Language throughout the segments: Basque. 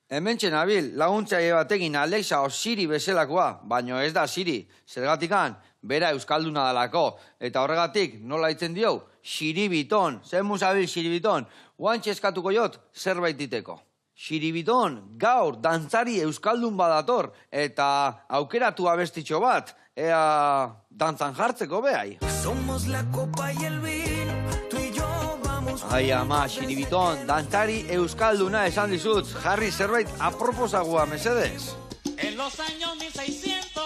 Hementxe nabil, laguntzaile batekin Alexa o Siri bezalakoa, baino ez da Siri, zergatikan, bera euskalduna dalako, eta horregatik nola itzen dio, Xiribiton, zen musabil Xiribiton, guantxe eskatuko jot, zerbait diteko. Xiribiton, gaur, dantzari euskaldun badator, eta aukeratu abestitxo bat, ea dantzan jartzeko behai. Somos la copa y el vino, tú y yo vamos. Ai ama, Xiribiton, dantzari euskalduna esan dizut, jarri zerbait aproposagua, mesedez. En los años 1600.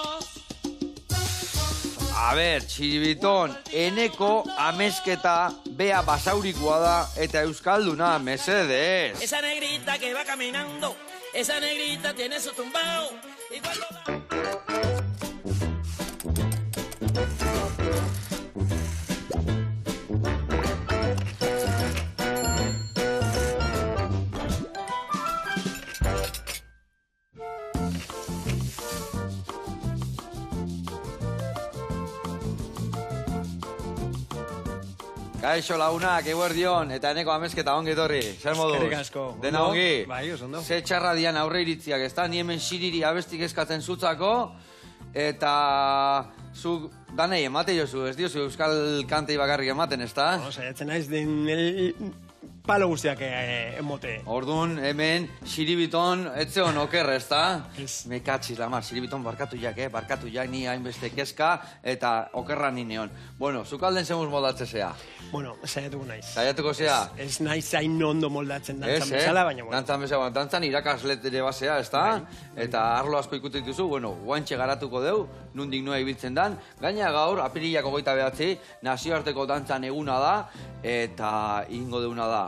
A ber, Xiribiton, eneko amezketa bea basaurikoa da eta euskalduna, mesedez. Esa negrita que va caminando, esa negrita tiene su tumbao. Y cuando va... Kaixo lagunak, eguerdion, eta eneko amezketa ongi etorri. Zer moduz? Eskerrik asko. Dena ongi? Bai, oso ondo. Ze txarra dian aurre iritziak, ez da? Ni hemen Siriri abestik eskatzen zutzako, eta zuk danei emate jozu, ez diozu euskal kantei bakarrik ematen, ez da? Saiatzen naiz den palo guztiak emote. Orduan, hemen, Xiribiton, etzeon oker, ez da? Ez. Me katxiz, lamar, Xiribiton barkatu jak, ni hainbeste kezka, eta okerra ni neon. Bueno, zuk alden zemuz moldatzezea. Bueno, saiatuko naiz. Saiatuko zea? Ez naiz zain ondo moldatzen dantzan Ez, bezala, baina bueno. Dantzan bezala, dantzan irakaslet ere basea, ez da? Eta arlo asko ikutu dituzu, bueno, guantxe garatuko deu, nundik noa ibiltzen dan. Gaina gaur, apirilak 29, nazioarteko dantzan eguna da, eta ingo deuna da.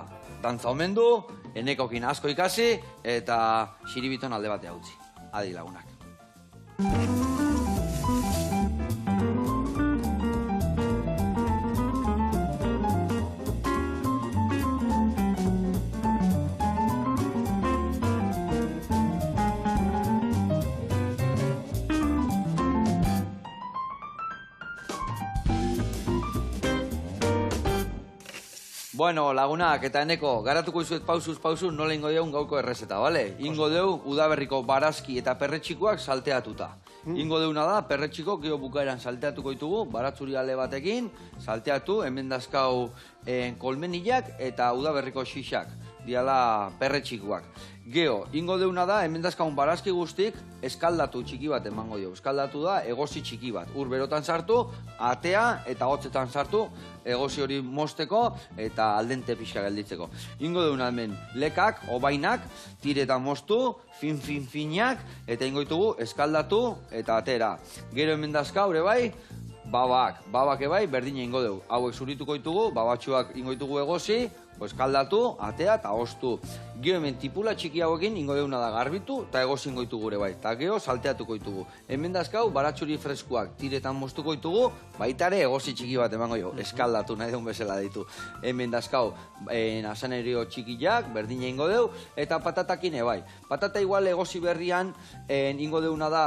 Dantza omendu, enekokin asko ikasi, eta Xiribiton alde batea utzi. Adi lagunak. Bueno, lagunak eta eneko, garatuko izuet pausuz nola ingo deun gauko errezeta, bale? Ingo deu udaberriko barazki eta perretxikoak salteatuta. Ingo deuna da, perretxiko, gero bukaeran salteatuko ditugu, baratzuri ale batekin, salteatu, hemen dazkau kolmenilak eta udaberriko xixak, diala perretxikoak. Geo, ingo deuna da, hemen dazkaun barazki guztik, eskaldatu txiki bat emango dio. Eskaldatu da, egozi txiki bat. Ur berotan sartu, atea eta hotzetan sartu, egozi hori mosteko eta aldente pixka gelditzeko. Ingo deuna hemen lekak, obainak, tiretan mostu, finak, eta ingo ditugu eskaldatu eta atera. Gero hemen dazka, hori bai, babak ebai, berdina ingo dugu. Hauek zurituko ditugu, babatxuak ingo ditugu egozi, eskaldatu, atea eta ostu. Gero hemen tipula txiki hauekin ingo deuna da garbitu eta egozi ingo ditugu ere bai. Eta gero salteatuko ditugu. Hemen dazkau, baratxuri freskuak tiretan mostuko ditugu, baitare egozi txiki bat emango jo, eskaldatu nahi deun bezala ditu. Hemen dazkau, asanerio txikiak, berdina ingo deu, eta patatakin ebai. Patata igual egozi berrian ingo deuna da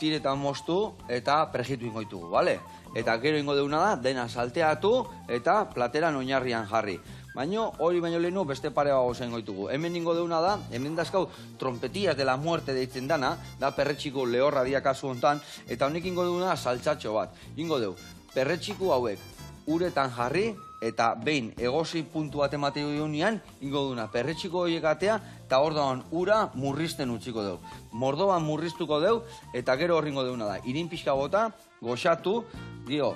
tiretan mostu eta prejitu ingo ditugu, bale? Eta gero ingo deuna da, dena salteatu eta plateran oinarrian jarri. Baina hori baino lehenu beste pare bago zen goitugu. Hemen ingo deuna da, hemen dazkau trompetillas de la muerte deitzen dana, da perretxiko lehorra dia kasu hontan, eta honek ingo deuna saltxatxo bat. Ingo deu, perretxiko hauek uretan jarri, eta behin egozi puntu bat emateko duenean, ingo deuna perretxiko horiek atea, eta ordoan ura murrizten utziko deu. Mordoan murriztuko deu, eta gero horringo deuna da. Irin pixka bota, goxatu,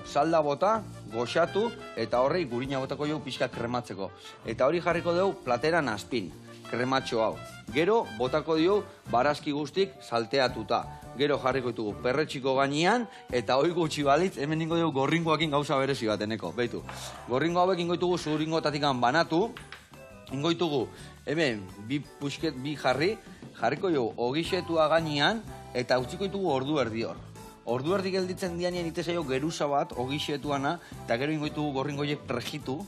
salda bota, goxatu, eta horrei gurina botako dugu pixka krematzeko. Eta hori jarriko dugu plateran azpin, krematxo hau. Gero botako dugu barazki guztik salteatuta. Gero jarriko ditugu perretxiko gainean, eta hori gutxi balitz, hemen ingo dugu gorringoakin gauza berezi bat, eneko. Beitu, gorringo hauek ingo ditugu zuringotatikan banatu, ingo ditugu hemen bi jarriko dugu ogixetua gainean, eta utziko ditugu ordu erdi hor. Ordu erdi gelditzen dianean itezaio geruza bat, ogixetuana, eta gero ingo ditugu gorringoiek prejitu,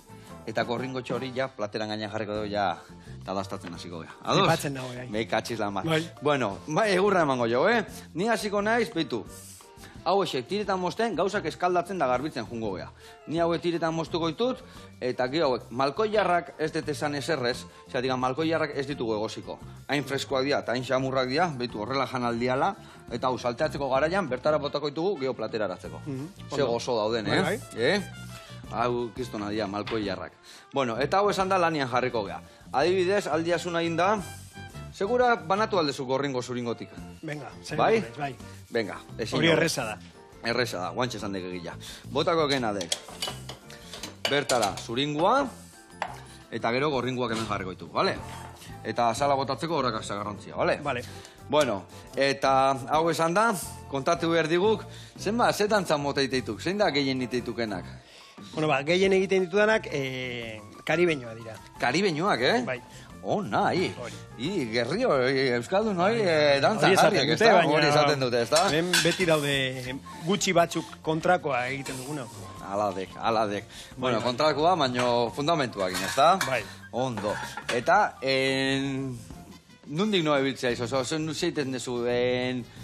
eta gorringotxo hori ja plateran gainean jarriko dugu ja tadastatzen hasiko gara. Ados? Mepatzen dago, gai. Mekatxiz lan bat. Bai. Bueno, egurra emango jo, Ni hasiko naiz, beitu. hau esek tiretan mosten gauzak eskaldatzen da garbitzen jungo gea. Ni hauek tiretan mostuko ditut, eta gero hauek malkoiarrak ez dut esan eserrez, digan malkoiarrak ez ditugu egosiko. Hain freskoak dira eta hain xamurrak dira, behitu horrela janaldiala, eta hau salteatzeko garaian bertara botako ditugu geho plateraratzeko. Ze gozo dauden, Hau kistona dira, malkoiarrak. Bueno, eta hau esan da lanian jarriko gea. Adibidez, aldiasuna egin da, segura banatu aldezu gorringo zuringotik. Venga, bai? Bai. Venga, Hori erreza da. Erreza da, guantxe esan dek egila. Botako genadek. Bertara, zuringua, eta gero gorringuak hemen jarriko ditu, bale? Eta azala botatzeko horrekak zagarrantzia, bale? Bale. Bueno, eta hau esan da, kontatu behar diguk, zenba, ze dantzan mota iteituk, zein da gehien iteitukenak? Bueno, gehien egiten ditudanak, karibeñoa dira. Karibeñoak, Bai. Nahi. Hori. Gerrio, Euskaldun hori dantzan Hori esaten jarriak, dute, ezta? baina... Hori esaten dute, ezta? Hemen beti daude gutxi batzuk kontrakoa egiten duguna. Aladek. Bueno, kontrakoa, baino fundamentuak, ezta? Bai. Ondo. Eta, nundik noa ibiltzea izo? Zeiten dezu,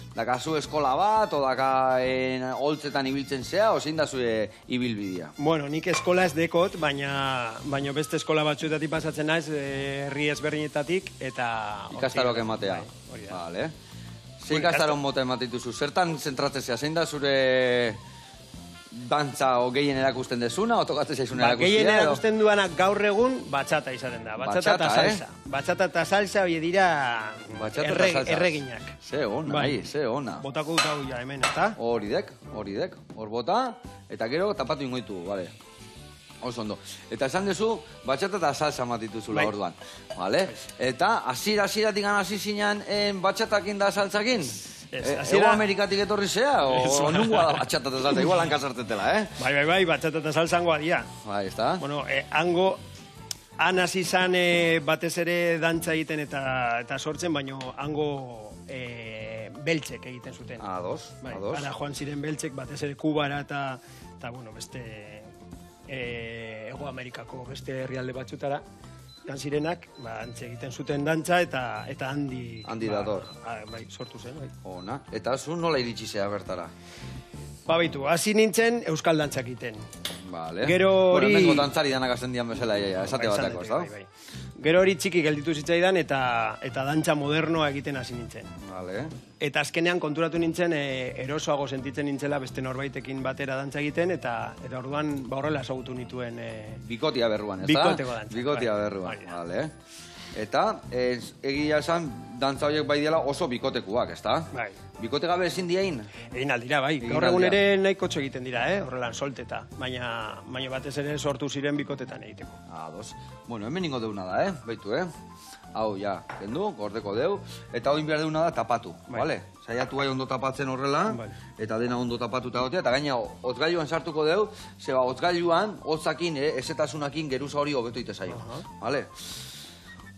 dakazu eskola bat, o daka holtzetan ibiltzen zea, o zein da zure ibilbidea? Bueno, nik eskola ez dekot, baina beste eskola batzuetatik pasatzen naiz, herri ezberdinetatik, eta... Ikastaroak ematea. Hori da. Vale. Ze ikastaron mota ematituzu? Zertan zentratzen zea? Zein da zure dantza o gehien erakusten dezuna, o tokatzen zaizun erakustia? Gehien erakusten duanak gaur egun batxata izaten da. Batxata eta salsa. Batxata eta salsa hori dira erreginak. Ze ona, ze ona. Botako dut hau ja hemen, eta? Hori dek. Hor bota, eta gero tapatu ingoitu, bale. Oso ondo. Eta esan dezu, batxata eta salsa matituzula orduan. Vale? Eta hasieratik hasi zinean batxatakin da saltzakin? Ego Amerikatik etorri zea, o nungoa da batxata eta salsa, igual hanka sartetela, Bai, batxata eta salsangoa dira. Bai, ez da? Bueno, han hasi zan batez ere dantza egiten eta sortzen, baino hango beltzek egiten zuten. Ados. Ara joan ziren beltzek, batez ere Kubara eta bueno, beste Ego Amerikako beste herrialde batzutara. Zirenak, antxe egiten zuten dantza eta handi... Handi dator. Bai, sortu zen, bai. Ona. Eta zu nola iritsi zea bertara? Baitu, hasi nintzen euskal dantzak egiten. Vale. Gero hori... Bueno, hemengo dantzari danak azendian bezala, esate batako, ez da? Bai. Gero hori txiki gelditu zitzaidan eta dantza modernoa egiten hasi nintzen. Vale. Eta azkenean konturatu nintzen erosoago sentitzen nintzela beste norbaitekin batera dantza egiten eta orduan horrela ezagutu nituen... Bikotia berruan, ez da? Bikoteko dantza. Bikotia berruan, vale. Eta egia esan dantza horiek bai diela oso bikotekuak, ez da? Bai. Bikote gabe ezin diain? Egin aldira, bai. Gaur egun ere nahiko egiten dira, horrelan solteta. Baina batez ere sortu ziren bikotetan egiteko. Ados. Bueno, hemen ingo deuna da, baitu, Hau, ja, kendu, gordeko deu. Eta hori behar deuna da tapatu, bale? Saiatu gai ondo tapatzen horrela, eta dena ondo tapatuta gotea, eta gaina hotgailuan sartuko deu, zeba hotgailuan, hotzakin, ezetasunakin geruza hori hobeto ite zaio, bale?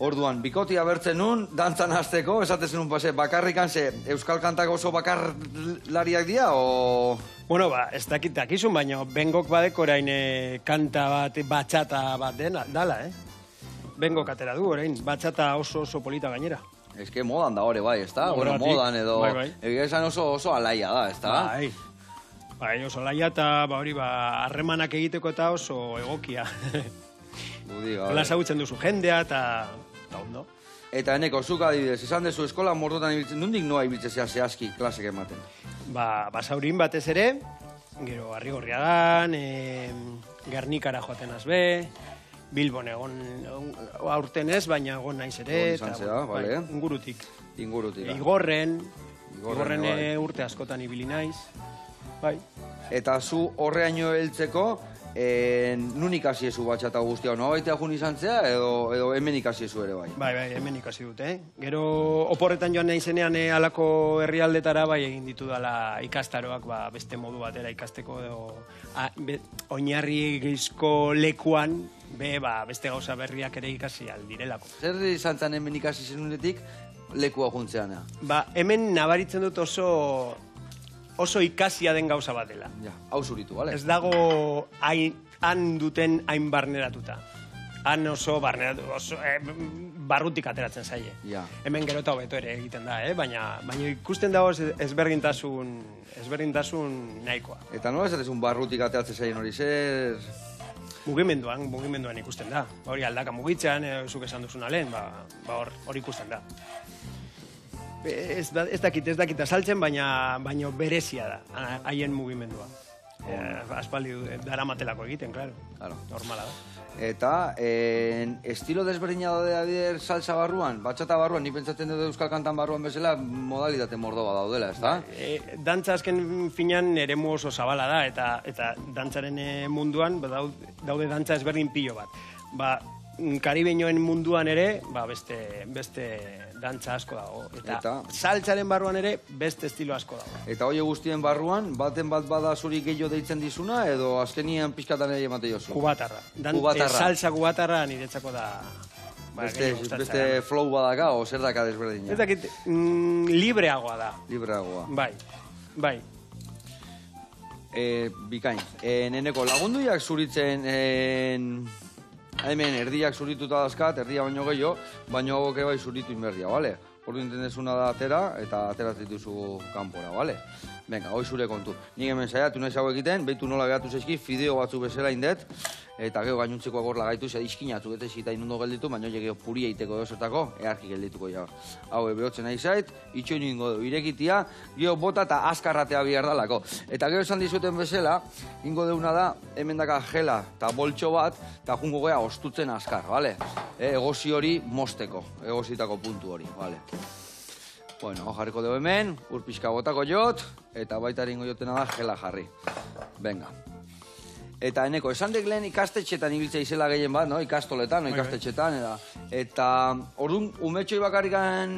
Orduan, bikotia bertzen nun, dantzan hasteko, esatezen nun, bakarrikan ze euskal kantak oso bakarlariak dira, o... Bueno, ez dakizun, baina Bengok badeko orain kanta bat, batxata bat dala, Bengok atera du orain, batxata oso polita gainera. Ez que modan da hori, bai, ez da? Bueno, modan edo... Egia esan oso alaia da, ez da? Bai, oso alaia eta harremanak egiteko eta oso egokia. Hola ezagutzen duzu jendea eta ondo. Eta eneko, zuk adibidez, esan dezu eskola mordotan ibiltzen, nondik noa ibiltzea zehazki klasek ematen? Basaurin batez ere, gero Arrigorriagan, Gernikara joaten azbe, Bilbon egon aurten ez, baina egon naiz ere. Izan zera, bale. Ingurutik. Igorren urte askotan ibili naiz. Bai. Eta zu horreaino heltzeko, nun ikasi ezu batxata guztia, noa baitea jun izan zea, edo hemen ikasi ezu ere bai? Bai, hemen ikasi dute, Gero oporretan joan naizenean halako herrialdetara bai egin ditu dala ikastaroak beste modu batera ikasteko, oinarri gizko lekuan, beste gauza berriak ere ikasi aldirelako. Zer izan zen hemen ikasi zenunetik lekua juntzeana? Hemen nabaritzen dut oso ikasia den gauza bat dela. Ja, hau zuritu, bale? Ez dago han duten hain barneratuta. han oso barrutik ateratzen zaie. Ja. Hemen gero eta hobeto ere egiten da, baina ikusten dago ezberdintasun nahikoa. Eta nola esatezun barrutik ateatzen zaien hori, zer... Mugimenduan ikusten da. Hori aldaka mugitzean, zuk esan duzuna lehen, hori ikusten da. Ez dakit azaltzen, baina berezia da, haien mugimendua. Aspaldi daramatelako egiten, claro. Normala da. Eta, estilo desberdina daude adier salsa barruan, batxata barruan, ni pentsatzen dut euskal kantan barruan bezala modalitate mordoa daudela, ez da? Dantza azken finean eremu oso zabala da, eta dantzaren munduan daude dantza ezberdin pilo bat. Karibeñoen munduan ere, beste dantza asko dago. Eta saltzaren barruan ere, beste estilo asko dago. Eta hoi guztien barruan, baten bat bada zuri gehiago deitzen dizuna, edo azkenian pixkatan ere emate jozu? Kubatarra. Salsa kubatarra niretzako da... Beste flow badaka, o zer daka desberdina? Ez dakit, libreagoa da. Libreagoa. Bai. Bikain, neneko lagunduiak zuritzen... Hemen, erdiak zurituta dazkat, erdia baino gehiago, baino goke bai zuritu inberdia, bale? Ordu intendezuna da atera, eta ateratzen dituzu kanpora, bale? Venga, hoi zure kontu. Nik hemen saiatu nahi zau egiten, behitu nola gehatu zaizki, fideo batzu bezala indet, eta gero gainuntzeko gorla gaitu, iskinatu eta esita inundo gelditu, baina hori gero puria iteko dozertako, earki geldituko ja. Hau, behotzen nahi zait, itxoin ingo du, irekitia, gero bota eta askarratea bihar dalako. Eta gero esan dizuten bezala, ingo deuna da, hemen daka gela eta boltxo bat, eta jungo gea ostutzen askar, bale? Egozi hori mosteko, egozitako puntu hori, bale? Bueno, jarriko dugu hemen, urpizka botako jot, eta baita eringo jotena da gela jarri. Venga. Eta eneko, esan dek lehen ikastetxetan ibiltzea izela gehien bat, no? Ikastoletan, ikastetxetan, eta orduan, umetxoi bakarrikan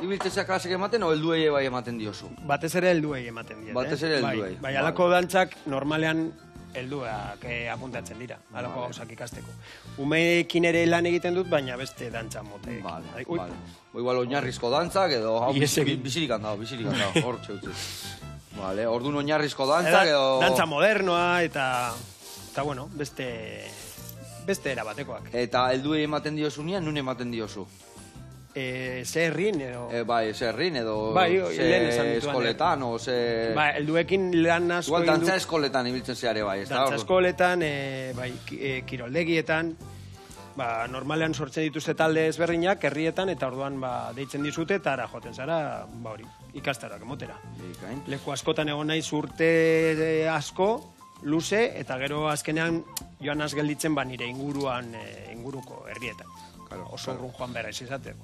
ibiltzea klasek ematen, o helduei bai ematen diozu? Batez ere helduei ematen diozu. Batez ere helduei. Bai, alako dantzak normalean helduak apuntatzen dira, alako gauzak ikasteko. Umeekin ere lan egiten dut, baina beste dantza moteekin. Vale. Igual oinarrizko dantzak edo bizirik handao, hor txeutzi. Vale, orduan oinarrizko dantzak edo... Dantza modernoa eta bueno, beste erabatekoak. Eta helduei ematen diozunean, nun ematen diozu? Zerrin edo... Bai, zerrin edo... Bai, lehen esan dituan. Eskoletan, o ze... Bai, helduekin lan asko... Igual, dantza eskoletan ibiltzen zeare bai, ez da? Dantza eskoletan, bai, kiroldegietan, normalean sortzen dituzte talde ezberdinak, herrietan, eta orduan deitzen dizute, eta ara joaten zara, hori, ikastarak emotera. Leku askotan egon naiz urte asko, luze, eta gero azkenean joan az gelditzen nire inguruko herrietan. Oso urrun joan behar ez izateko.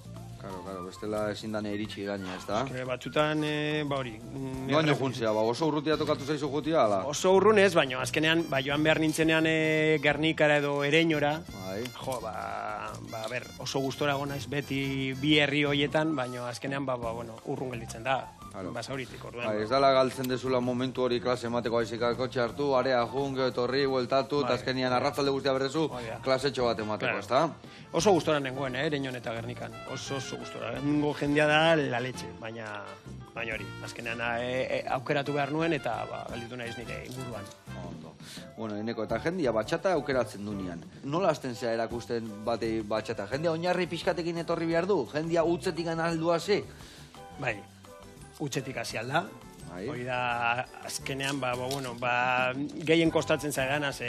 Claro, bestela ezin dane iritsi gaina, ez da? Batzutan, hori... Noaino juntzea, oso urrutia tokatu zaizu jutia, ala? Oso urrun ez, baina azkenean, joan behar nintzenean Gernikara edo Ereñora, oso gustora gonaiz beti bi herri hoietan, baina azkenean, urrun gelditzen da. Basauritik, orduan. Ez dala galtzen dezula momentu hori klase emateko aizikako txartu, area junge, etorri, bueltatu, eta azkenian arratzalde guztia berrezu, klasetxo bat emateko, ez da? Oso gustora nengoen, Ereñon eta Gernikan. Oso gustora. Nengo jendea da la leche, baina hori. Azkenean aukeratu behar nuen eta galditu naiz nire inguruan. Bueno, eneko, eta jendia batxata aukeratzen dunean. Nola azten zea erakusten batei batxata? Jendia oinarri pixkatekin etorri behar du? Jendia utzetik aldua ze? Bai. Utxetik hasi alda, hori da azkenean, gehien kostatzen zaidanaz,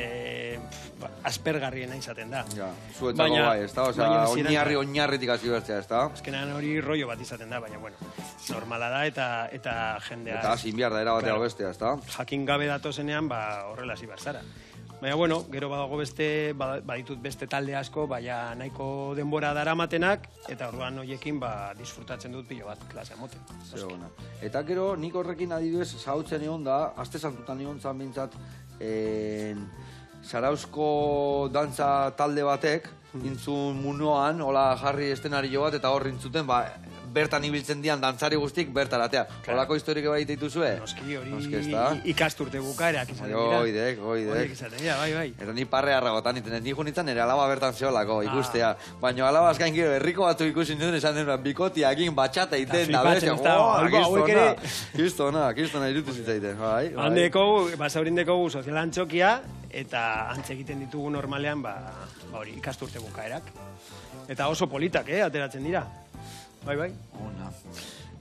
aspergarriena izaten da. Zuetako bai, ez da? Osea, oinarritik hasi bertzea, ez da? Azkenean hori rollo bat izaten da, baina, normala da eta jendea... Eta hasi behar da erabatea bestea, ez da? Jakin gabe datozenean, horrela hasi behar zara. Baina, gero badago baditut beste talde asko, nahiko denbora daramatenak, eta orduan horiekin disfrutatzen dut pilo bat klasea moten. Eta gero, nik horrekin adibidez, zautzen egon da, aste santutan egon zan bintzat, Zarauzko dantza talde batek, intzun munoan, hola jarri estenario bat, eta hor intzuten, bertan ibiltzen dian dantzari guztik bertaratea. Holako historik bai dituzue? Noski, hori ikasturte bukaerak izaten dira. Oidek. Izaten dira, bai. Eta ni parre harragotan iten, ni junitzen ere alaba bertan zeolako ikustea. Baina alaba azkain gero, herriko batzu ikusi nuen esan dena, bikotiakin batxata iten da, kistona irutu zitzaiten. Handeko, basaurindeko sozial antxokia, eta antz egiten ditugu normalean, hori, ikasturte bukaerak. Eta oso politak, ateratzen dira. Bai. Ona.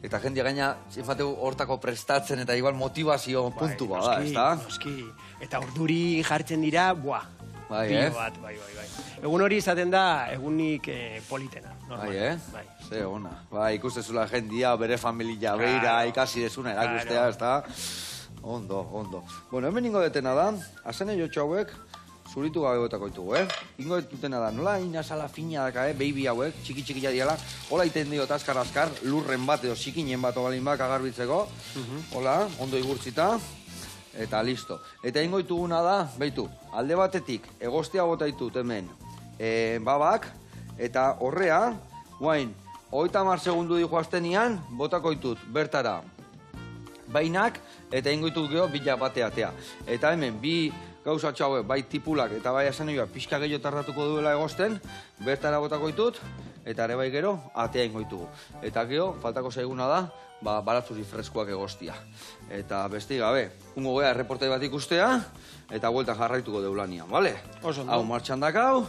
Eta jendia gaina, zinfateu hortako prestatzen eta igual motivazio puntu bada, ez da? Noski. Eta urduri jartzen dira, buah. Bai, Pilo bat, bai. Egun hori izaten da, egunik politena. Normal. Bai, Ze ona. Bai, ikustezula jendia, bere familia, beira, ikasi desuna, erakustea, ez da? Ondo. Bueno, hemen ingo detena da, azene jotxo hauek, zuritu gabe gotako ditugu, Ingo detena da, nola inazala fina daka, baby hauek, txiki jadiala, hola iten dio azkar, lurren bat edo zikinen bat obalin bak agarbitzeko, hola, ondo igurtzita, eta listo. Eta ingo dituguna da, beitu, alde batetik, egostea bota ditut hemen, babak, eta horrea, guain, 30 segundu dihoaztenian, botako ditut, bertara, bainak, eta ingo ditut geho, bila bateatea. Eta hemen, bi gauza txaue, bai tipulak eta bai asanioa pixka gehiago tardatuko duela egosten, bertara botako ditut, eta ere bai gero, atea ingo ditugu. Eta geho, faltako zaiguna da, baratzuri freskoak egostia. Eta besti gabe, ungo gea erreportai bat ikustea, eta buelta jarraituko deulanian, bale? Hau martxan dakau,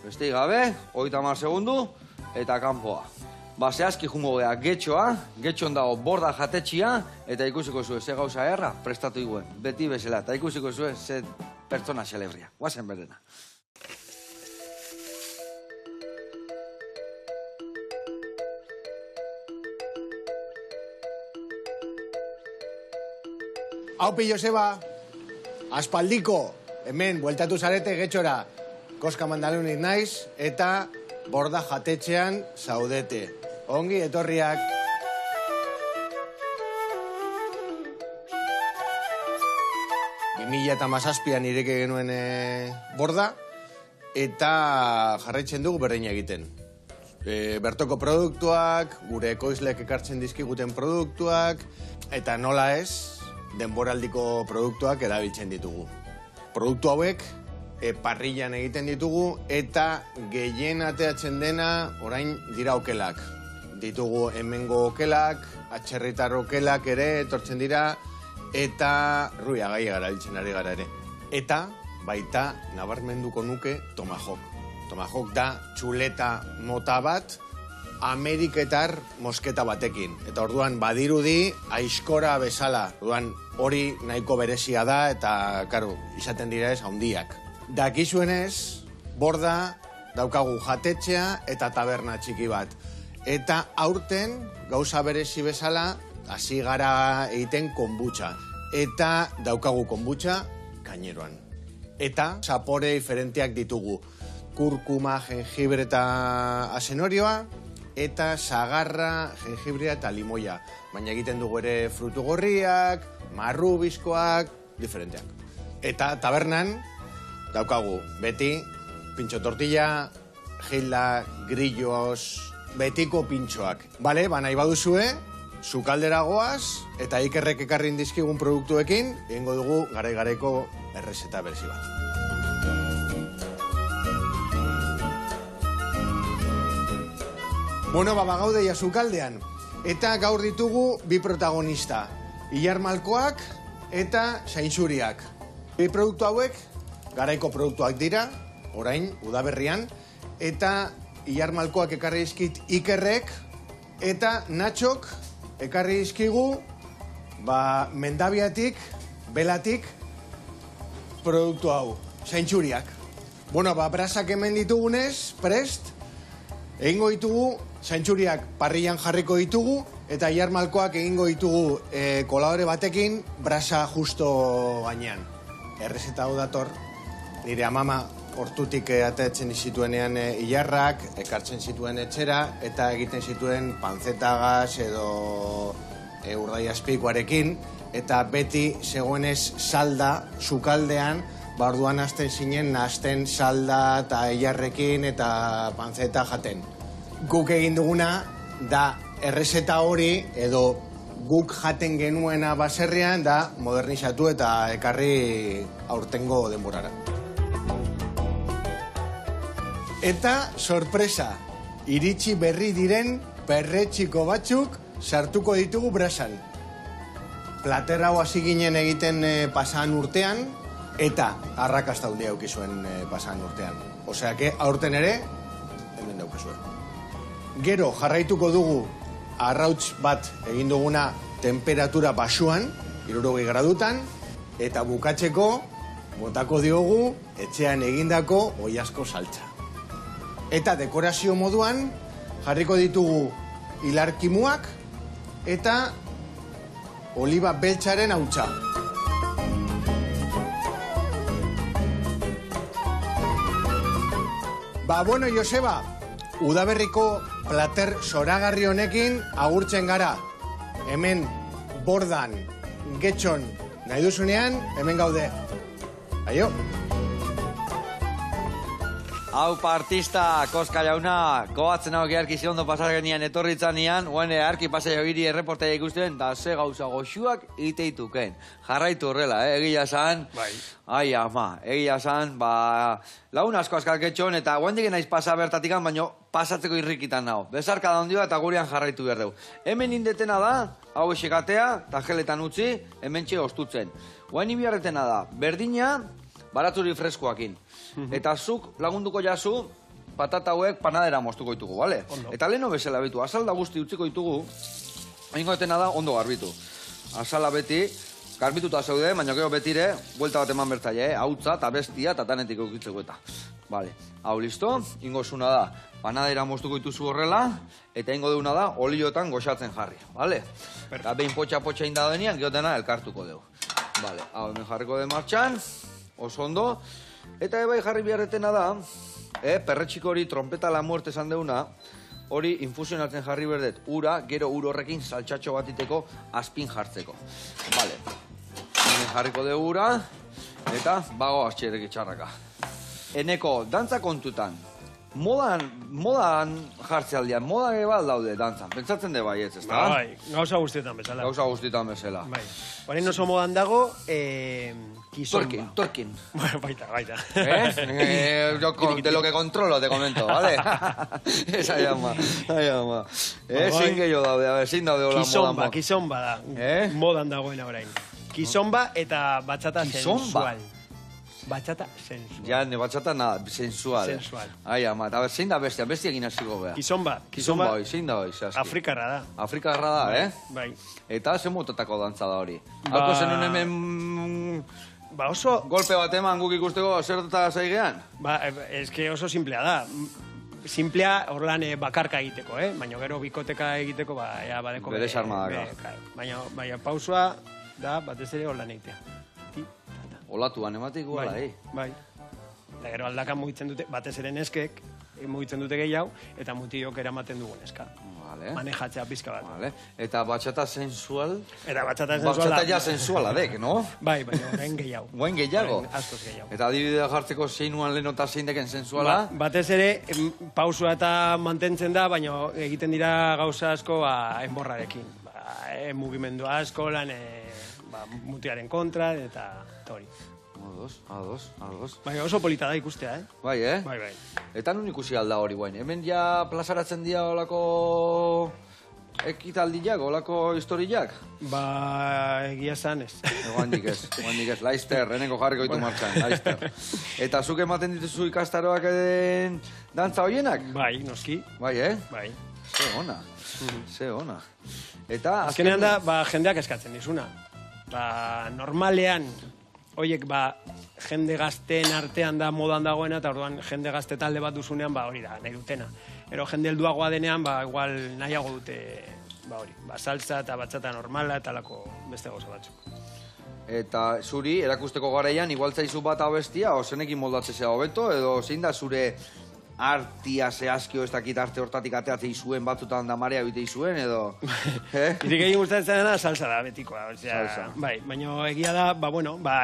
besti gabe, 30 segundu, eta kanpoa. Zehazki jungo gea getxon dago borda jatetxia, eta ikusiko zuen ze gauza erra prestatu iguen, beti bezala, eta ikusiko zuen ze pertsona xelebria. Guazen berena. Aupi, Joseba, aspaldiko, hemen, bueltatu zarete getxora, koska mandalunik naiz, eta borda jatetxean zaudete. Ongi, etorriak. Eta mazazpian ireke genuen borda, eta jarraitzen dugu berdina egiten. Bertoko produktuak, gure ekoizleek ekartzen dizkiguten produktuak, eta nola ez, denboraldiko produktuak erabiltzen ditugu. Produktu hauek, parrillan egiten ditugu, eta gehien ateatzen dena orain dira okelak. Ditugu hemengo okelak, atxerritar okelak ere etortzen dira, eta ruiagai erabiltzen ari gara ere. Eta baita nabarmenduko nuke tomahawk. Tomahawk da txuleta mota bat, ameriketar mosketa batekin. Eta orduan badirudi aiskora bezala. Orduan hori nahiko berezia da eta, karo, izaten dira ez handiak. Dakizuenez, borda daukagu jatetxea eta taberna txiki bat. Eta aurten, gauza berezi bezala, hasi gara egiten konbutxa. Eta daukagu konbutxa kaineroan. Eta zapore diferenteak ditugu. Kurkuma, jengibre eta asenorioa, eta sagarra, jengibrea eta limoia. Baina egiten dugu ere frutu gorriak, marrubiskoak, diferenteak. Eta tabernan daukagu beti pintxo tortilla, gila, grillos, betiko pintxoak. Bale, nahi baduzue, sukaldera goaz, eta Ikerrek ekarrin dizkigun produktuekin, egingo dugu garai-garaiko errezeta berezi bat. Bueno, gaude ja sukaldean. Eta gaur ditugu bi protagonista. Ilar Malkoak eta Zainzuriak. Bi produktu hauek, garaiko produktuak dira, orain, udaberrian, eta Ilar Malkoak ekarri dizkit Ikerrek, eta Natxok ekarri dizkigu, Mendabiatik, Belatik, produktu hau, Zainzuriak. Bueno, brazak hemen ditugunez, prest, egingo ditugu, Zainzuriak parrillan jarriko ditugu, eta Ilar Malkoak egingo ditugu koladore batekin, brasa justo gainean. Errezeta hau dator, nire amama hortutik atetzen zituenean ilarrak, ekartzen zituen etxera, eta egiten zituen panzetagaz edo urdai azpikoarekin, eta beti zegoenez salda, sukaldean, orduan hasten zinen, hasten salda eta ilarrekin eta panzeta jaten. Guk egin duguna da errezeta hori, edo guk jaten genuena baserrian, da modernizatu eta ekarri aurtengo denborara. Eta sorpresa, iritsi berri diren perretxiko batzuk sartuko ditugu brasan. Plater hau hasi ginen egiten pasan urtean, eta arrakasta handia eduki zuen pasan urtean. Osea, aurten ere, hemen daukazue. Gero jarraituko dugu arrauts bat egin duguna temperatura basuan, 60 gradutan, eta bukatzeko botako diogu etxean egindako oilasko saltza. Eta dekorazio moduan jarriko ditugu ilarkimuak eta oliba beltzaren hautsa. Bueno, Joseba, udaberriko plater zoragarri honekin agurtzen gara. Hemen Bordan, Getxon, nahi duzunean, hemen gaude. Aio. Hau partista, Koska jauna, goatzen hau geharki ondo pasar genian etorritzanean, oen eharki pasai hori erreportaia ikusten, da ze gauza goxuak iteituken. Jarraitu horrela, egia san. Bai. Ai, ama, egia san, lagun asko askalketxon, eta guendik naiz pasa bertatikan, baino pasatzeko irrikitan nago. Bezarka da ondioa eta gurean jarraitu behar dugu. Hemen indetena da, hau esekatea, tajeletan utzi, hemen txe ostutzen. Guain ibiarretena da, berdina, baratzuri freskoakin. Eta zuk lagunduko jazu, patata hauek panadera moztuko ditugu, bale? Eta leheno bezala betu, azalda guzti utziko ditugu, egingo etena da, ondo garbitu. Azala beti, garbituta zeude, baina gero betire, buelta bat eman bertaile, hautza eta bestia, eta tanetik eukitzeko eta. Bale, hau listo, ingo zuna da, panadera moztuko dituzu horrela, eta ingo deuna da, oliotan goxatzen jarri, bale? Eta behin potxa inda denean, geotena elkartuko dugu. Bale, hau hemen jarriko de martxan, oso ondo, eta ebai jarri biharretena da, perretxiko hori trompeta la muerte esan deuna, hori infusionatzen jarri berdet, ura, gero ur horrekin saltxatxo batiteko azpin jartzeko. Bale, hemen jarriko de ura, eta bago astxerek itxarraka. Eneko, dantza kontutan, modan jartze aldean, modan ebal daude dantzan, pentsatzen de bai ez, ezta? Bai, gauza guztietan bezala. Gauza guztietan bezala. Bai. Horein oso modan dago, kizomba. Torkin. Bueno, baita. Yo de lo que controlo te comento, ¿vale? Esa llama. Ezin gehiago daude, a ver, ezin daude hola modan. Kizomba da. Modan dagoena orain. Kizomba eta batxata sensual. Batxata sensual. Ja, ne batxata nada, sensual. Sensual. Ai, ama, eta zein da bestia, egin hasiko beha. Kizomba. Hoi, zein da hoi, zehazki. Afrikarra da. Afrikarra da, Bai. Eta zen motatako dantza da hori. Halko zenun hemen... oso... Golpe bat eman guk ikusteko zertata zaigean? Eske oso simplea da. Simplea horlan bakarka egiteko, baina gero bikoteka egiteko, ea badeko... Bere sarmadaka. Baina pausua da, batez ere horlan egitea. Olatuan ematik guala, Bai. Da gero aldakan mugitzen dute, batez ere neskek, mugitzen dute gehiago, eta mutiok eramaten dugu neska. Vale. Manejatzea pizka bat. Vale. Eta batxata sensual? Eta batxata sensuala... Batxata ja sensuala dek, no? Bai, baina orain gehiago. Guen gehiago? Askoz gehiago. Eta adibidea jartzeko zeinuan lehen eta zein deken sensuala? Batez ere, pausua eta mantentzen da, baina egiten dira gauza asko enborrarekin. Mugimendu asko, mutiaren kontra, eta hori. Ados. Bai, oso polita da ikustea, Bai, Bai. Eta nun ikusi alda hori guain? Hemen ja plazaratzen dira olako ekitaldiak, olako historiak? Egia zan ez. Guandik ez, Laizter, renengo jarriko ditu martxan, Laizter. Eta zuk ematen dituzu ikastaroak dantza horienak? Bai, noski. Bai, Bai. Ze ona. Eta azkenean da, jendeak eskatzen dizuna. Normalean, horiek jende gazteen artean da modan dagoena, eta orduan jende gazte talde bat duzunean, hori da, nahi dutena. Ero jende helduagoa denean, igual nahiago dute, hori, saltza eta batxata normala, eta lako beste gauza batzuk. Eta zuri, erakusteko garaian, igual zaizu bat abestia, o zenekin moldatzea hobeto, edo zein da zure artia zehazkio ez dakit arte hortatik ateatzei zuen batzutan da marea bitei zuen, edo... Irik egin gustatzen dena, salsa da betikoa. Salsa. Bai, baina egia da,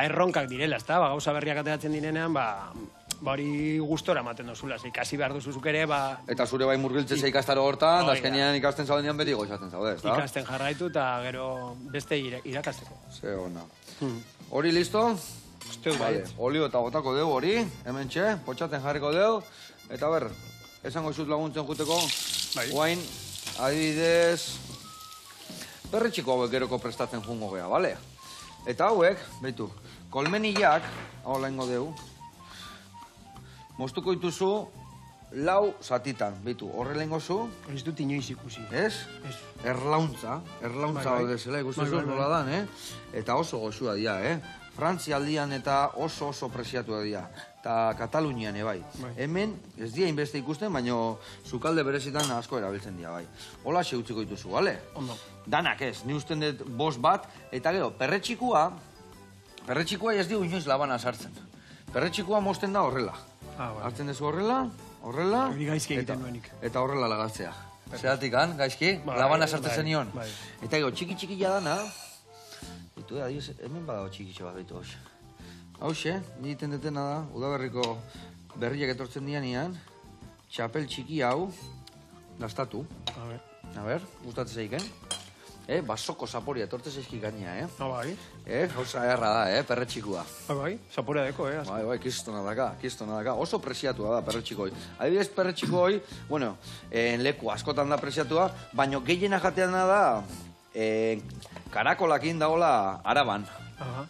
erronkak direla, ezta? Gauza berriak ateratzen direnean, hori gustora ematen dozula, ikasi behar duzuzuk ere, Eta zure bai murgiltzea ikastaro hortan, azkenean ikasten zaudenean beti goizatzen zaude, ezta? Ikasten jarraitu eta gero beste irakasteko. Ze ona. Hori listo? Vale. Olio eta botako dugu hori, hemen txe, potxaten jarriko dugu. Eta esango izut laguntzen juteko, guain, adibidez, perretxiko hauek geroko prestatzen jungo gea, bale? Eta hauek, behitu, kolmenillak, hau lehengo dugu, Moztuko dituzu, 4 zatitan, bitu, horrelengo zu, Ez dut inoiz ikusi. ez? Ez. Erlauntza Bai. odezela, ikustezu Bai. nola dan, Eta oso goxua dira, Frantzia aldian eta oso preziatua dira. Eta Katalunian, bai. Hemen, ez dira inbeste ikusten, baina sukalde berezitan asko erabiltzen dira, bai. Hola utziko dituzu, bale? Ondo. Danak ez, ni usten dut bost bat, eta gero, perretxikua ez dio inoiz labana sartzen. Perretxikua mozten da horrela. Bai. Hartzen duzu horrela, Hori gaizki eta- egiten nuenik. Eta horrela lagatzea. Zeratik, gaizki? Bai, Labana sartzen bai, zenion. bai. Eta gero, txiki-txikila dana, ditu, adibidez, hemen badago txikitxo bat ditu, hoxe. Hauxe, egiten detena da, udaberriko berriak etortzen dianean, txapel txiki hau, dastatu. A ber, gustatzen zeiken. Basoko zaporia etortzen zeizki gaina, Bai. Gauza erra da, perretxikua. Bai, zaporea deko, Bai, kistona daka. Oso preziatua da perretxikoi. Adibidez, perretxikoi, bueno, leku askotan da preziatua, baina gehiena jateana da karakolakin dagoela Araban.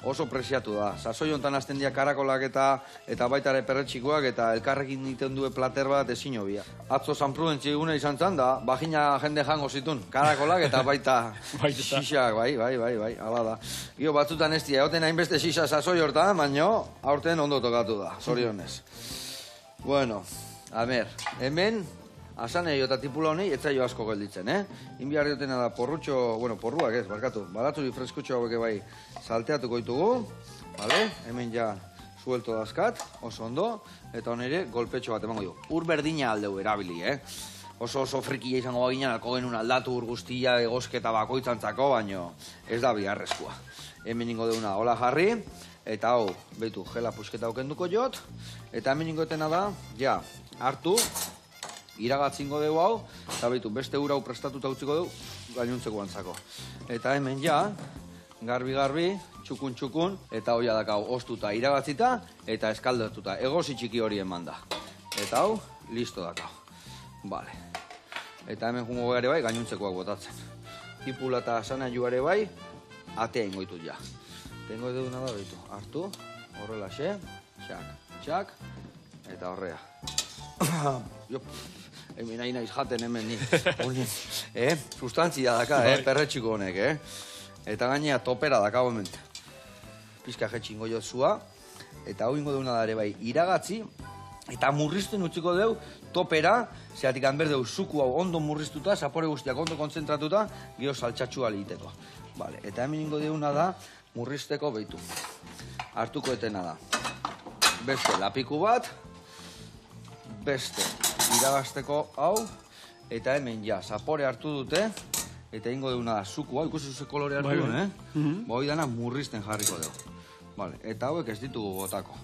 Oso preziatu da. Sasoi hontan hasten dira karakolak eta baita ere perretxikoak eta elkarrekin egiten due plater bat ezin hobia. Atzo San Prudentzi eguna izan zan da, bajina jende jango zitun, karakolak eta baita xixak, bai, hala da. Gio batzutan ez dira, egoten hainbeste xixa sasoi hortan, baina aurten ondo tokatu da, zorionez. Bueno, a ber, hemen, asanei eta tipula honei, etzaio asko gelditzen, Inbiar diotena da porrutxo, bueno, porruak ez, barkatu, baratzuri freskutxo hauek bai salteatuko ditugu, vale? Hemen ja suelto dazkat, oso ondo, eta honere golpetxo bat emango du. Ur berdina aldeu erabili, Oso frikia izango baginan, alko genuen aldatu ur guztia egosketa bakoitzantzako, baino ez da biharrezkoa. Hemen ingo deuna hola jarri, eta hau, behitu, gela pusketa aukenduko jot, eta hemen ingo etena da, ja, hartu, iragatzingo dugu hau, eta behitu, beste ura hau prestatuta utziko dugu, gainuntzeko antzako. Eta hemen ja, garbi, txukun, eta hoia dakau, ostuta, iragatzita, eta eskaldatuta, egozi txiki hori eman da. Eta hau, listo dakau. Vale. Eta hemen jungo ere bai, gainuntzekoak botatzen. Tipula eta sana juare bai, atea ingoitut ja. Tengo duguna da behitu, hartu, horrela xe, txak, eta horrea. Hemen nahi naiz jaten hemen ni. Sustantzia daka, perretxiko honek, Eta gainea topera daka hemen. Pizka jetxingo jotzua, eta hau ingo duguna da ere bai, iragatzi, eta murrizten utziko dugu topera, zeatik hanber dugu zuku hau ondo murriztuta, zapore guztiak ondo konzentratuta, gero saltxatxua egiteko. Vale, eta hemen ingo duguna da, murrizteko behitu. Hartuko etena da. Beste lapiku bat, beste iragazteko hau, eta hemen ja, zapore hartu dute, eta ingo duguna da, zuku hau, ikusi zuze kolore hartu duen, Hoi dana murrizten jarriko dugu. Vale, eta hauek ez ditugu botako.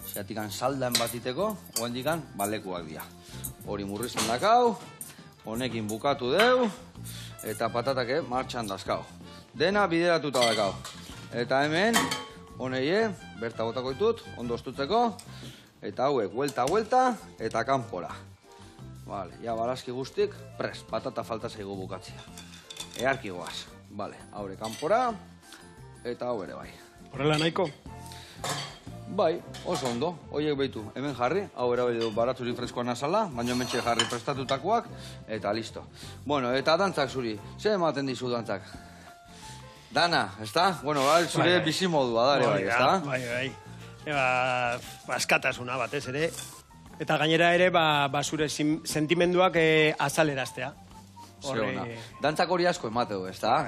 Zeatikan saldan batiteko, oendikan balekuak dira. Hori murrizten dakau, honekin bukatu dugu, eta patatake martxan dazkau. Dena bideratuta dakau. Eta hemen, honeie, berta botako ditut, ondo ostutzeko, eta hauek, vuelta, eta kanpora. Vale, ja barazki guztik, patata falta zaigu bukatzea. Earki goaz. Vale, haure kanpora, eta hau ere bai. Horrela nahiko? Bai, oso ondo, horiek behitu, hemen jarri, hau erabili du baratzuri freskoan azala, baina hementxe jarri prestatutakoak, eta listo. Bueno, eta dantzak zuri, zer ematen dizu dantzak? Dana, ezta? Bueno, zure bizimodua da ere bai, ezta? Bai. Askatasuna batez ere, eta gainera ere, zure sentimenduak azaleraztea. Zeona. Dantzak hori asko emateu, ezta?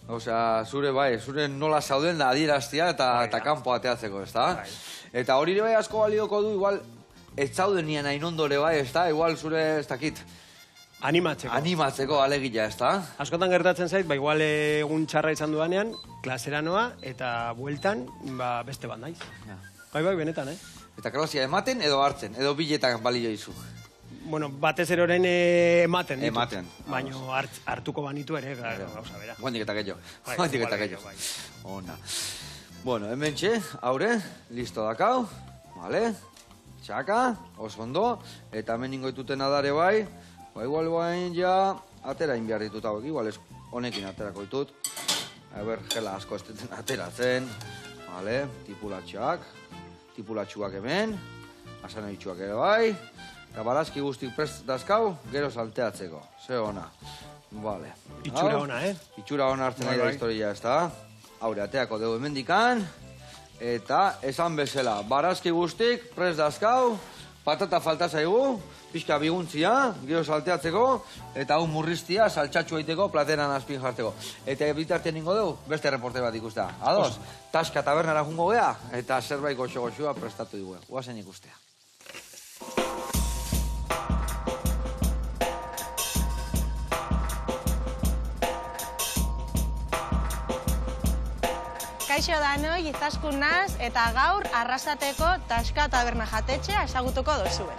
Osea, zure nola zauden da adieraztia eta kanpo ateatzeko, ezta? Eta hori bai asko balioko du, igual, ez zaudenian hain ondore bai, ezta? Igual zure, ez dakit, animatzeko alegila, ezta? Askotan gertatzen zait, igual egun txarra izan dudanean, klasera noa, eta bueltan, beste bat naiz. Bai, benetan, Eta klasia ematen edo hartzen, edo biletan balio izu. Bueno, batez ere orain ematen ditut. Ematen. Baina hartuko banitu ere, gauza bera. Guandik eta gehiago. Bai. Ona. Bueno, hemen txe, haure, listo dakau. Vale. Txaka, oso ondo. Eta hemen ingoituten adare bai. Igual bain ja, atera inbiar ditut hauek. Igual honekin aterako ditut. Gela asko ez duten ateratzen. Vale, tipulatxuak hemen. Asana itxuak ere bai. Eta barazki guztik prest dazkau, gero salteatzeko. Ze ona. Vale. Itxura ona, Itxura ona hartzen nahi da historia, ez da? Haure, ateako dugu hemendikan. Eta esan bezala, barazki guztik prest dazkau, patata falta zaigu, pixka biguntzia, gero salteatzeko, eta hau murriztia, saltxatxu aiteko, plateran azpin jarteko. Eta bitartean ningo dugu, beste reporte bat ikustea. Ados, Taska tabernara jungo gea, eta zerbait goxo-goxua prestatu dugu. Guazen ikustea. Kaixo danoi, Izaskun naz, eta gaur Arrasateko Taska taberna jatetxea ezagutuko dozue.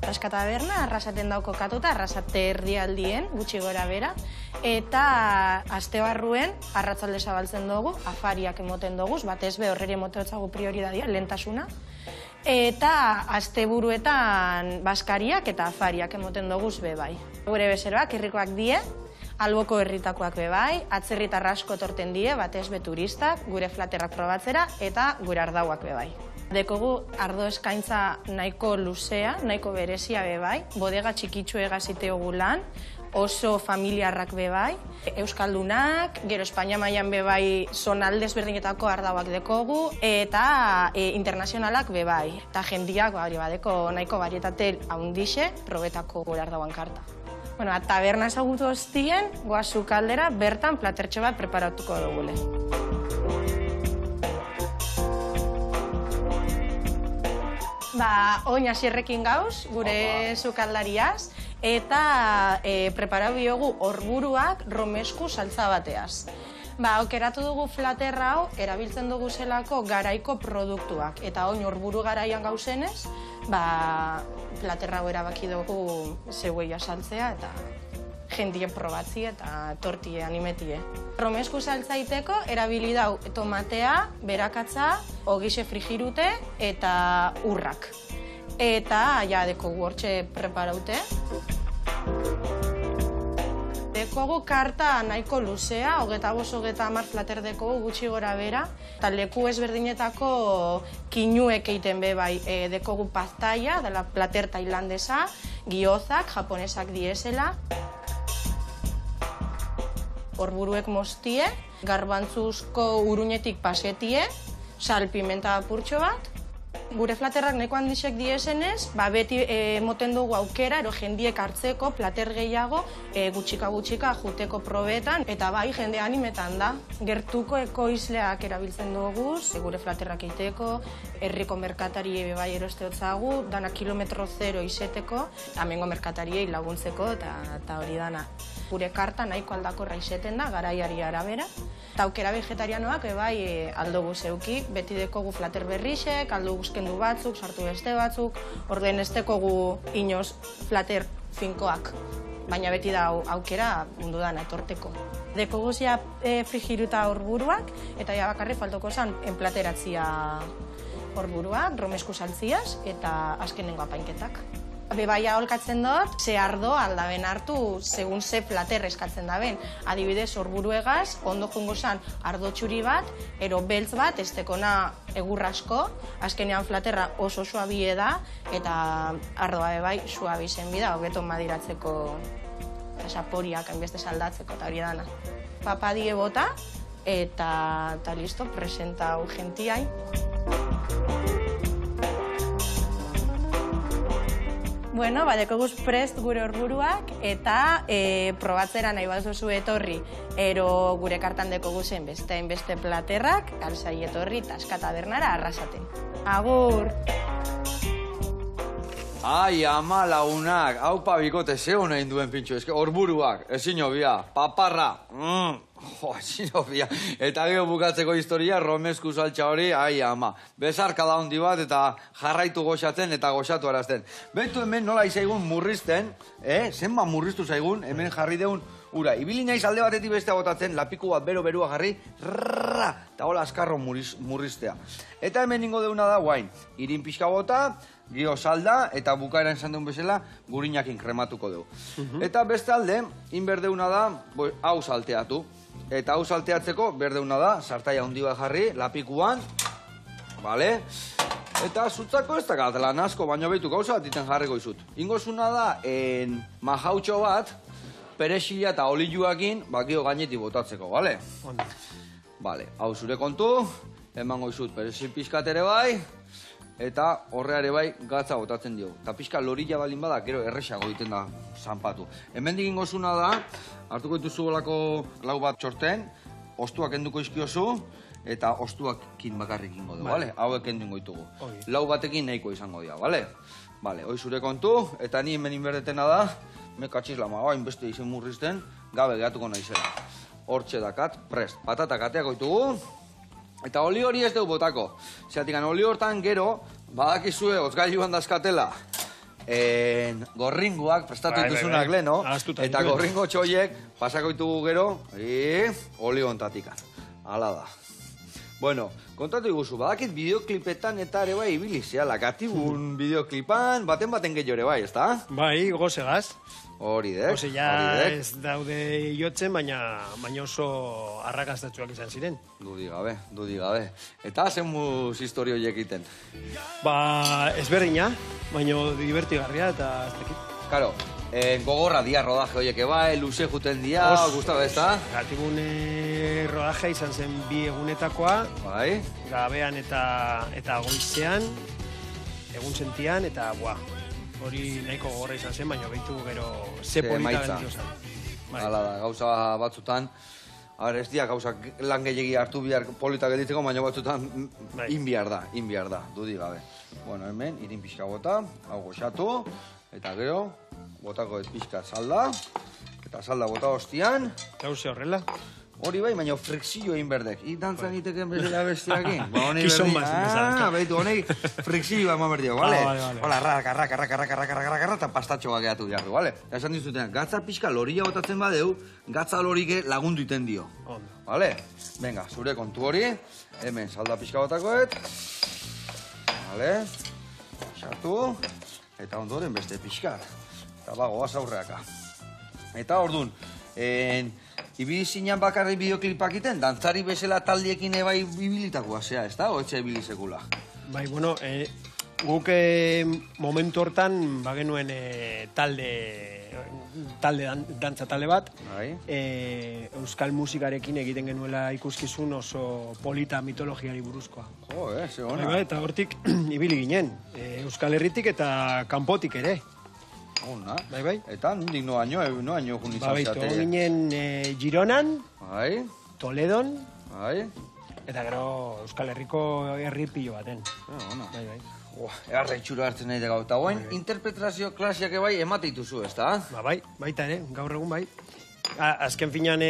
Taska taberna Arrasaten dauko katuta, Arrasate herrialdien, gutxi gora bera, eta astebarruen arratzalde zabaltzen dugu, afariak emoten dugu, batez be horreri emototzagu prioridadia, lehentasuna, eta asteburuetan baskariak eta afariak emoten doguz be bai. Gure bezeroak herrikoak die, alboko herritakoak be bai, atzerritar asko torten die, batez be turistak, gure flaterrak probatzera eta gure ardauak be bai. Dekogu ardo eskaintza nahiko luzea, nahiko berezia be bai, bodega txikitsu egaziteogu lan, oso familiarrak be bai, euskaldunak, gero Espainia mailan be bai zonalde ezberdinetako ardauak dekogu, eta internazionalak be bai. Eta jendiak hori badeko nahiko barietate haundixe, probetako gure ardauan karta. Bueno, taberna ezagutu ostien, goazu kaldera, bertan platertxo bat preparatuko dugule. Oin hasierrekin gauz, gure sukaldariaz, eta preparau biogu horburuak romesku saltza bateaz. Aukeratu dugu flater hau, erabiltzen dugu zelako garaiko produktuak. Eta oin horburu garaian gauzenez, flater hau erabaki dugu zeueia saltzea eta jendien probatzi eta tortie animetie. Romesku saltzaiteko erabili dau tomatea, berakatza, ogixe frigirute eta urrak. Eta ja dekogu hortxe preparaute. Dekogu karta nahiko luzea, 25-30 flater dekogu gutxi gora bera. Eta leku ezberdinetako kinuek egiten be bai. Dekogu paztaia, dela plater tailandesa, giozak, japonesak diesela. Horburuek mostie, garbantzuzko uruñetik pasetie, sal pimenta apurtxo bat. Gure flaterrak nahiko handixek diesenez, beti moten dugu aukera, ero jendiek hartzeko, plater gehiago, gutxika juteko probetan, eta bai jende animetan da. Gertuko ekoizleak erabiltzen dugu, gure flaterrak eiteko, herriko merkatariei bai erosteotzagu, dana kilometro zero izeteko, amengo merkatariei laguntzeko eta hori dana. Gure karta nahiko aldakorra izeten da, garaiari arabera. Eta aukera vegetarianoak bai aldugu zeuki, beti dekogu flater berrixek, aldugu kendu batzuk, sartu beste batzuk, orduen ez dekogu inoz flater finkoak, baina beti da aukera mundu dana etorteko. Dekogu zia frigiruta horburuak, eta ja bakarri faltoko zen enplateratzia horburuak, romesku saltziaz, eta azkenengo apainketak. Bebaia holkatzen dut, ze ardo aldaben hartu, segun ze flater eskatzen daben. Adibidez, horburuegaz, ondo jungo zan ardo txuri bat, ero beltz bat, ez tekona egur asko, azkenean flaterra oso suabie da, eta ardoa bebai suabi zen bida, hobeto madiratzeko saporiak hainbeste saldatzeko eta hori dana. Papadie bota, eta listo, presenta hau gentiai. Bueno, badekoguz prest gure horburuak eta probatzera nahi baduzu etorri, ero gure kartan dekoguzen beste platerrak, alzai etorri Taska tabernara Arrasaten. Agur! Ai, ama lagunak, haupa bikote zeu nahi duen pintxo, eske horburuak, ezin obia, paparra, ezin obia. Eta gero bukatzeko historia, romesku saltxa hori, ai ama, bezarka da handi bat eta jarraitu goxatzen eta goxatu arazten. Bentu hemen nola izaigun murrizten, zenba murriztu zaigun, hemen jarri deun ura. Ibili naiz alde batetik beste botatzen, lapiku bat berua jarri, eta hola askarro murriztea. Eta hemen ningo deuna da guain, irin pixka bota, gio salda, eta bukaeran esan duen bezala, gurinakin krematuko dugu. Eta beste alde, inberdeuna da, hau salteatu. eta hau salteatzeko berdeuna da, sartaia handi bat jarri, lapikuan, bale? Eta zutzako ez dakat lan asko, baina behitu gauza bat iten jarriko izut. Ingozuna da, majautxo bat, perexila eta oliluakin, bakio gainetik botatzeko, bale? Ondo. Bale, hau zure kontu, emango izut perexil pixkat ere bai, eta horreare bai gatza botatzen dio. Eta pixka lorilla balin bada, gero erresago egiten da zanpatu. Hemendik ingozuna da, hartuko dituzu bolako lau bat txorten, ostuak enduko izkiozu, eta ostuakin bakarrik ingo du, bale? Hauek endingo ditugu. Lau batekin nahiko izango dira, bale? Bale, hoi zure kontu, eta ni hemen inberdetena da, me katxislama, hainbeste izen murrizten, gabe gehatuko naizela. Hortxe dakat, prest. Patatak ateako ditugu, eta oli hori ez dugu botako. Zeratik, oli hortan gero, badakizue, otzgailuan dazkatela, gorringoak, prestatu dituzunak leno, eta gorringo txoiek, pasako ditugu gero, oli hontatikan. Hala da. Bueno, kontatu iguzu, badakit bideoklipetan eta ere bai ibili zehala, gatibun bideoklipan, baten gehiago ere bai, ezta? Bai, gozegaz. Hori dek, Gose ja ez daude jotzen, baina oso arrakastatxuak izan ziren. Dudi gabe. Eta zenbuz historio egiten. Ba, ezberdina, baina divertigarria eta ez dakit. Karo, gogorra dia rodaje horiek bai, luze juten dia, gustaba ez da? Gatibun rodaje izan zen 2 egunetakoa, Bai? gabean eta goizean, egun sentian, eta hori nahiko gogorra izan zen, baina behitu gero ze polita gelditu zen. Hala da, gauza batzutan, ez dia gauzak lan gehiagi hartu behar polita gelditzeko, baina batzutan inbiar da, dudi gabe. Bueno, hemen, irin pixka bota, hau goxatu, eta gero, botako ez pixka salda, eta salda bota hostian. Gauze horrela. Hori bai, baina frikzio egin berdek. Dantzan egiteken bezala bestiakin. Kizon bat. Behitu, honek frikzioa eman berdio, bale? Hola, arra, eta pastatxoa gehatu behar du, bale? Eta esan dizutean, gatza pixka lorilla botatzen badeu, gatza lorike lagundu iten dio. Bale? Venga, zure kontu hori, hemen salda pixka botakoet. Bale? Sartu, eta ondoren beste pixkat. Eta goaz aurreaka. Eta ordun, ibili zinean bakarri bideoklipak iten, dantzari bezala taldiekin ebai ibilitakoa zea, ez da? Oetxe ibili sekula. Bai, bueno, guk momentu hortan bagenuen dantza talde bat, euskal musikarekin egiten genuela ikuskizun oso polita mitologiari buruzkoa. Jo, ze hona. Bai, eta hortik ibili ginen, Euskal Herritik eta kanpotik ere. Ona. Bai. Eta nondik noaino jun izan zeate. Bai, ginen Gironan, Bai. Toledon, Bai. eta gero Euskal Herriko herri pilo baten. Ona. Bai. Egarra itxura hartzen nahi dugu. Eta guen, interpretazio klasiak ebai emate dituzu, ez da? Bai, baita ere, gaur egun bai. Azken finean,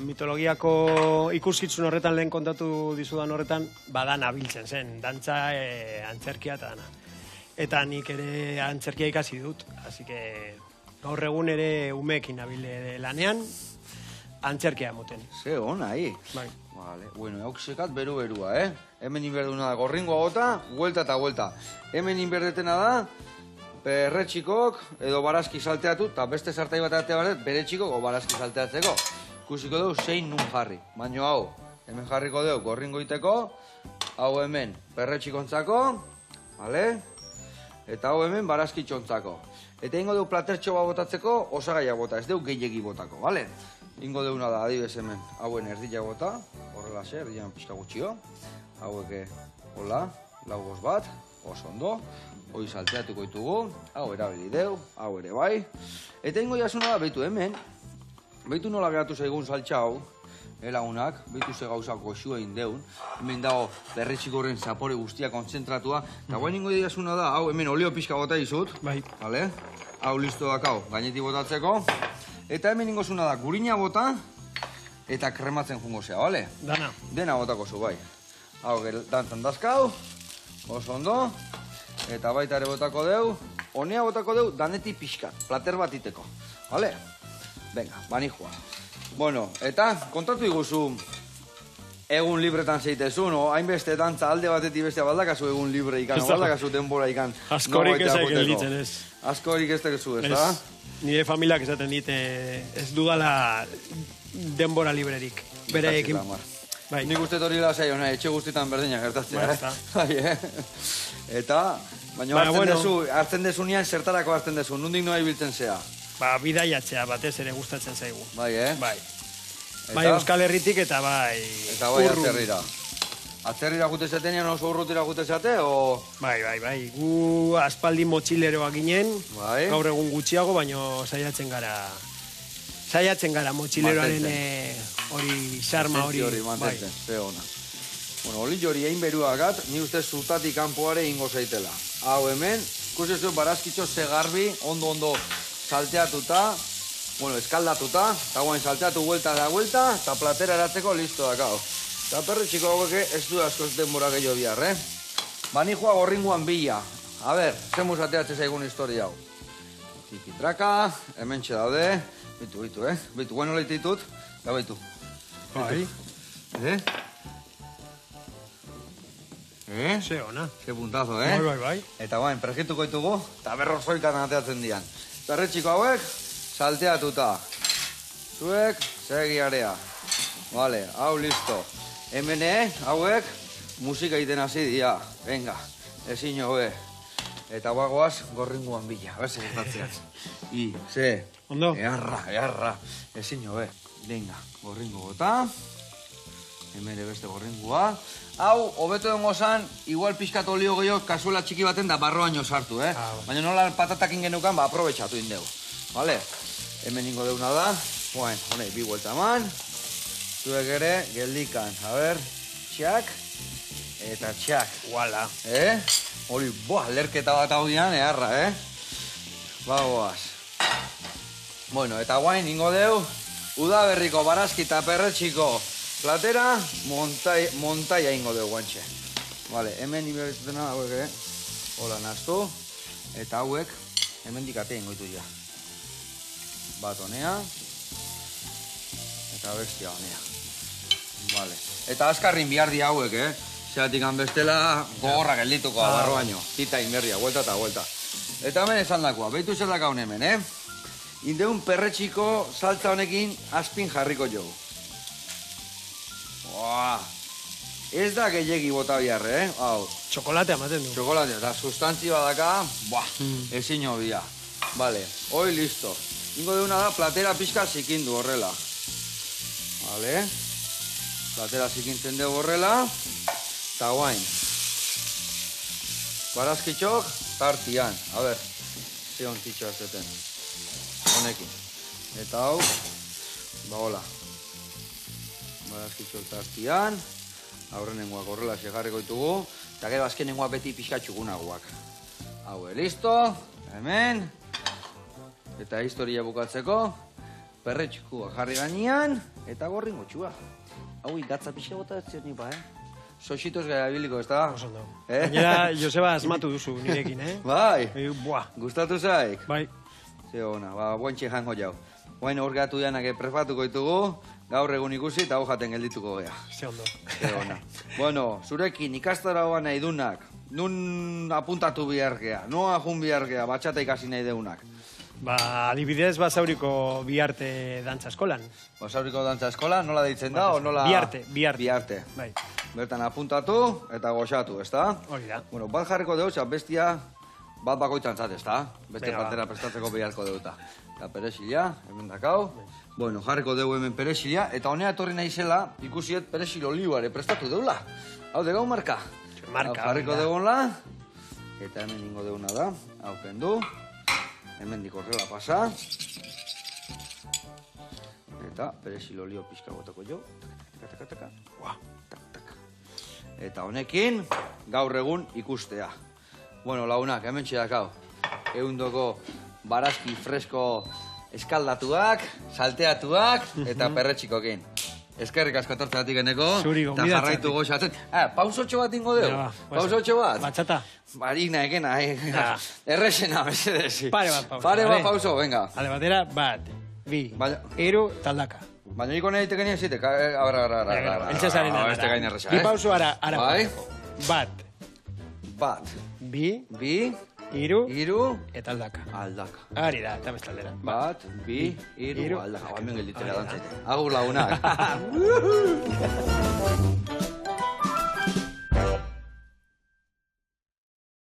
mitologiako ikuskitzun horretan lehen kontatu dizudan horretan, badan abiltzen zen, dantza, antzerkia eta dana. Eta nik ere antzerkia ikasi dut, así que gaur egun ere umeekin abile lanean, antzerkia emoten. Ze ona, Bai. Vale, bueno, hauksekat beru-berua, Hemen inberduna da, gorringoa gota, huelta eta huelta. Hemen inberdetena da, perretxikok edo barazki salteatu, eta beste sartai bat arte baret, beretxikok o barazki salteatzeko. Ikusiko dugu zein nun jarri. Baina hau, hemen jarriko dugu gorringo iteko, hau hemen perretxikontzako, vale? Eta hau hemen barazki txontzako. Eta ingo dugu platertxo bat botatzeko, osagaia bota, ez dugu gehiegi botako, vale? Ingo duguna da, adibes hemen, hauen erdila bota, horrela ze, erdilan pixka gutxio. Haueke, hola, laugos bat, oso ondo. Hoi salteatuko ditugu, hau erabili deu, hau ere bai. Eta ingo jasuna da, behitu hemen, behitu nola geratu zaigun saltxa hau, lagunak, behitu ze gauzak goxua egin deun, hemen dago berretxikorren zapore guztia kontzentratua, eta guain ingo jasuna da, hau hemen olio pixka bota izut, vale? Hau listo dakau, gainetik botatzeko, eta hemen ingo zuna da, gurina bota, eta krematzen jungo zea, bale? Dena botako zu, bai. Hau, dantzan dazkau, oso ondo, eta baita ere botako deu, honea botako deu, daneti pixkat, plater bat iteko, bale? Venga, banijua. Bueno, eta kontatu iguzu egun libretan zeitezun, o hainbeste dantza alde batetik bestea baldakazu egun libre ikan, o baldakazu denbora ikan. Askorik ez gelditzen ez. Askorik ez tekezu, ez da? Nire familiak esaten dit, ez dudala denbora librerik. Bereekin. Bai. Nik uste hori lasai hona, etxe guztietan berdinak gertatzea. Bai, ezta. Bai, Eta, baina hartzen dezunean, zertarako hartzen dezu, nondik noa ibiltzen zea. Ba, bidaiatzea batez ere gustatzen zaigu. Bai, Bai. Bai, Euskal Herritik eta bai... Eta bai, atzerrira. Atzerrira gute zatenean oso urrutira gute zate, o... Bai. Gu aspaldi motxileroak ginen, bai. Gaur egun gutxiago, baino saiatzen gara motxileroaren hori xarma hori. Hori mantentzen, ze ona. Bueno, oli hori egin beruagat, ni uste zutatik kanpoare ingo zaitela. Hau hemen, ikusi zuen barazkitxo ze garbi, ondo salteatuta, bueno, eskaldatuta, eta guain salteatu vuelta da vuelta, eta platera eratzeko listo dakao. Eta perretxiko haueke ez du asko denbora gehiago bihar, Bani joa gorringuan bila. A ber, zemuz ateatzen zaigun historia hau. Tikitraka, hemen daude. Bitu, Bitu, bueno leititut. Da baitu. Bai. Ze ona. Ze puntazo, Bai. Eta bain, pergituko ditugu, eta berrozoikan ateatzen dian. Perretxiko hauek, salteatuta. Zuek, segiarea. Vale, hau listo. Hemen hauek, musika egiten hasi dia. Venga, ezin hobe. Eta bagoaz, gorringuan bila. Berze gertatzeaz. Ze. Ondo. Earra. Ezin hobe. Venga, gorringo gota. Hemen beste gorringua. Hau, hobeto dengo zan, igual pixkat olio gehiago kasuela txiki baten da barroaino sartu, Baina nola patatakin genukan, aprobetxatu indegu. Vale? Hemen ingo deuna da. Bueno, honei, bi vuelta eman. Zuek ere, geldikan. A ber, txak. Eta txak. Uala. Hori, lerketa bat hau dian, earra, Bagoaz. Bueno, eta guain, ingo deu, udaberriko barazki eta perretxiko platera, montaia ingo deu guantxe. Vale, hemen iberetzena hauek ere, hola naztu, eta hauek, hemen dikatea ingo ditu ja. Bat honea, eta bestia honea. Vale. Eta azkarrin bihar di hauek, Zeatik bestela gogorra geldituko barroaino. Tita inberria, vuelta eta vuelta. Eta hemen esan dakoa, behitu zer dakaun hemen, Indeun perretxiko saltza honekin azpin jarriko jo. Ez da gehiagi bota bihar, Hau. Txokolatea ematen du. Txokolatea, eta sustantzia daka, ezin hobia. Vale, hoi listo. Ingo deuna da, platera pixka zikindu horrela. Vale. Platera zikintzen dugu horrela. Eta guain. Barazkitxok, tartian. A ber, ze ontitxo azeten. Honekin. Eta hau, hola. Barazkitxok tartian. Aurrenengoak horrela segarriko ditugu. Eta gero azkenengoak beti pixkatxugunagoak. Hau, listo. Hemen. Eta historia bukatzeko. Perretxikua jarri gainean. Eta gorringo txua. Hau, gatza pixka bota ez zion nipa, Soxitoz gara biliko, ez da? Osondo. Gainera, Joseba asmatu duzu nirekin, Bai. Buah. Gustatu zaik? Bai. Ze ona, guantxe jango jau. Guain hor gatu dianak prefatuko ditugu, gaur egun ikusi eta hau jaten geldituko gea. Ze ondo. Ze ona. Bueno, zurekin ikastara hoa nahi dunak, nun apuntatu bihar gea, noa jun bihar gea, batxata ikasi nahi deunak. Ba, adibidez, Basauriko Biarte dantza eskolan. Basauriko dantza eskolan, nola deitzen da, o nola... Biarte. Biarte. Bai. Bertan apuntatu eta goxatu, ez da? Hori da. Bueno, bat jarriko deutza, bestia bat bakoitzan zat, ez da? Beste partera prestatzeko beharko deuta. Eta peresilia, hemen dakau. Bueno, jarriko dugu hemen peresilia, eta honea etorri naizela, ikusiet peresil oliuare prestatu deula. Hau, degau marka. Marka. Jarriko dugunla, eta hemen ingo deuna da, hau kendu. Hemen dikorrela pasa. Eta peresil olio pixka botako jo. Taka. Eta honekin, gaur egun ikustea. Bueno, lagunak, hemen txedakau. Eundoko barazki fresko eskaldatuak, salteatuak, eta perretxikokin. Eskerrik asko tortzatik geneko. Zuri, eta jarraitu goxatzen. Pausotxo bat ingo deu. Pausotxo bat. Batxata. Barina ekena, errexena, mesedesi. Pare bat pauso. Pare bat pauso, venga. Ale batera, bat, bi, hiru, taldaka. Baina niko nahi tekenia zitek, abra. Eltsazaren ara. Este gain erresa, Bi pauso ara. Bai. Bat. Bat. Bi. Hiru. Hiru. Eta aldaka. Aldaka. Ari da, eta bestaldera. Bat, bi, hiru, Hiru. aldaka. Hemen gelditzera dantzete. Agur lagunak.